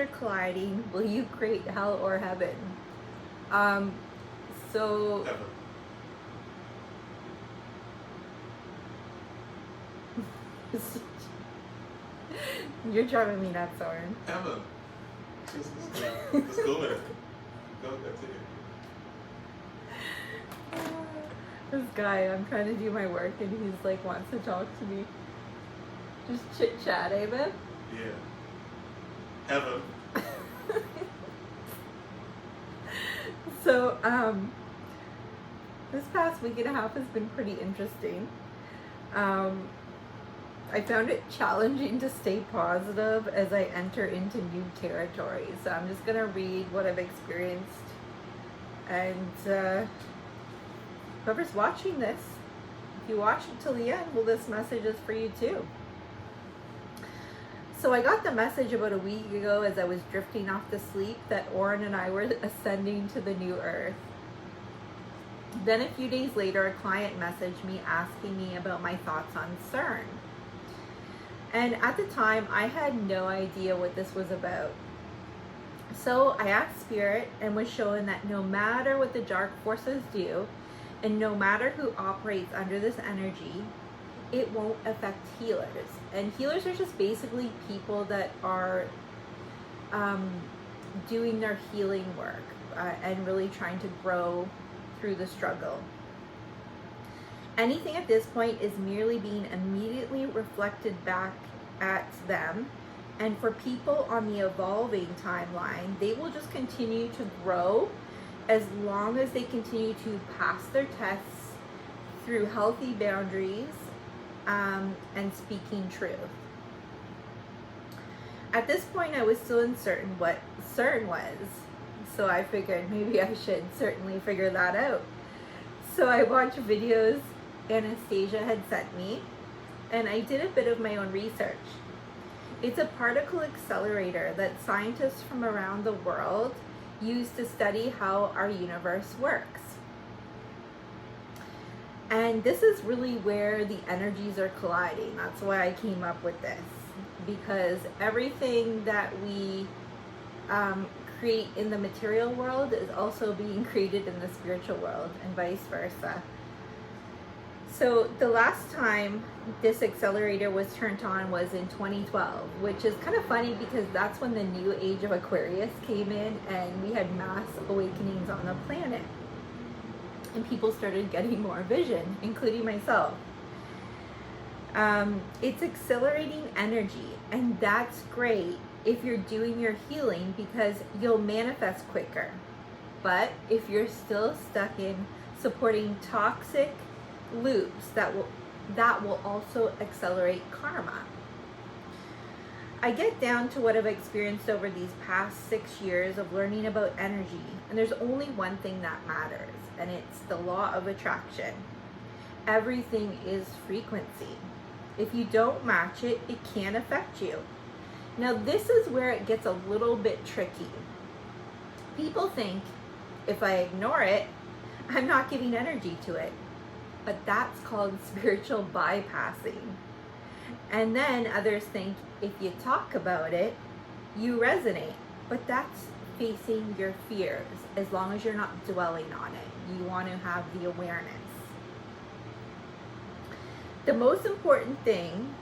are colliding. Will you create hell or heaven? Um, so Heaven. you're driving me nuts, Soren. Heaven. Let's go with it. Go, that's it. This guy, I'm trying to do my work and he's like wants to talk to me. Just chit chat, eh, babe? Yeah. Heaven. So, this past week and a half has been pretty interesting. I found it challenging to stay positive as I enter into new territory. So I'm just gonna read what I've experienced, and whoever's watching this, if you watch it till the end, well, this message is for you too. So I got the message about a week ago as I was drifting off to sleep that Oren and I were ascending to the new earth. Then a few days later, a client messaged me asking me about my thoughts on CERN. And at the time, I had no idea what this was about. So I asked Spirit and was shown that no matter what the dark forces do, and no matter who operates under this energy, it won't affect healers. And healers are just basically people that are doing their healing work and really trying to grow through the struggle. Anything at this point is merely being immediately reflected back at them. And for people on the evolving timeline, they will just continue to grow as long as they continue to pass their tests through healthy boundaries and speaking truth. At this point, I was still uncertain what CERN was, so I figured maybe I should certainly figure that out. So I watched videos Anastasia had sent me, and I did a bit of my own research. It's a particle accelerator that scientists from around the world use to study how our universe works. And this is really where the energies are colliding. That's why I came up with this, because everything that we create in the material world is also being created in the spiritual world, and vice versa. So the last time this accelerator was turned on was in 2012, which is kind of funny because that's when the new age of Aquarius came in and we had mass awakenings on the planet. And people started getting more vision, including myself. It's accelerating energy, and that's great if you're doing your healing because you'll manifest quicker. But if you're still stuck in supporting toxic loops, that will also accelerate karma. I get down to what I've experienced over these past 6 years of learning about energy, and there's only one thing that matters, and it's the law of attraction. Everything is frequency. If you don't match it, it can affect you. Now, this is where it gets a little bit tricky. People think if I ignore it, I'm not giving energy to it. But that's called spiritual bypassing. And then others think if you talk about it, you resonate. But that's facing your fears, as long as you're not dwelling on it. You want to have the awareness. The most important thing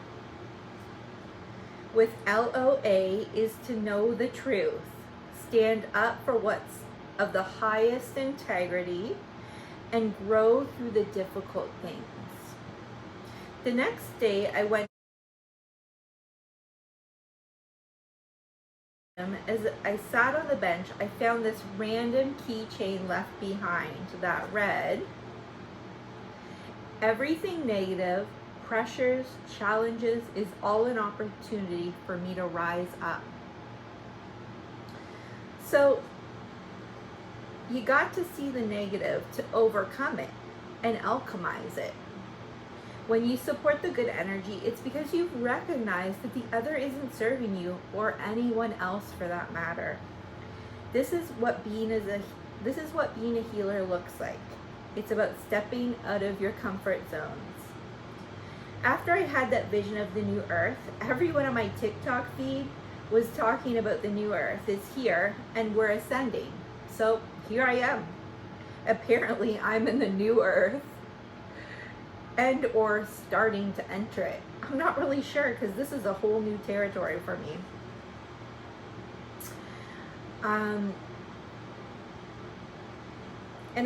with LOA is to know the truth. Stand up for what's of the highest integrity and grow through the difficult things. The next day, I went as I sat on the bench, I found this random keychain left behind that read, "Everything negative, pressures, challenges is all an opportunity for me to rise up." So you got to see the negative to overcome it and alchemize it. When you support the good energy, it's because you've recognized that the other isn't serving you or anyone else for that matter. This is what being a healer looks like. It's about stepping out of your comfort zones. After I had that vision of the new earth, everyone on my TikTok feed was talking about the new earth is here and we're ascending. So here I am. Apparently I'm in the new earth and or starting to enter it. I'm not really sure because this is a whole new territory for me. And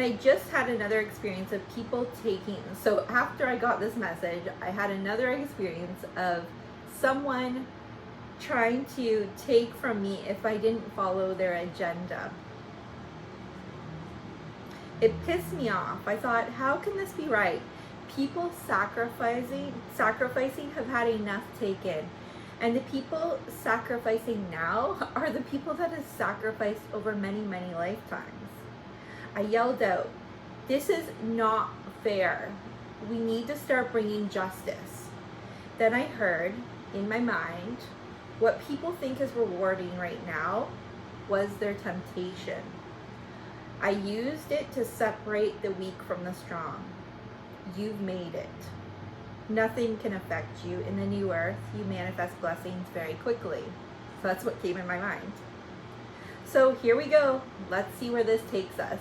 I just had another experience of people taking, so after I got this message, I had another experience of someone trying to take from me if I didn't follow their agenda. It pissed me off. I thought, how can this be right? People sacrificing have had enough taken. And the people sacrificing now are the people that have sacrificed over many, many lifetimes. I yelled out, this is not fair. We need to start bringing justice. Then I heard in my mind, what people think is rewarding right now was their temptation. I used it to separate the weak from the strong. You've made it. Nothing can affect you. In the new earth, you manifest blessings very quickly. So that's what came in my mind. So here we go. Let's see where this takes us.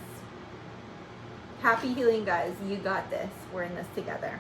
Happy healing, guys. You got this. We're in this together.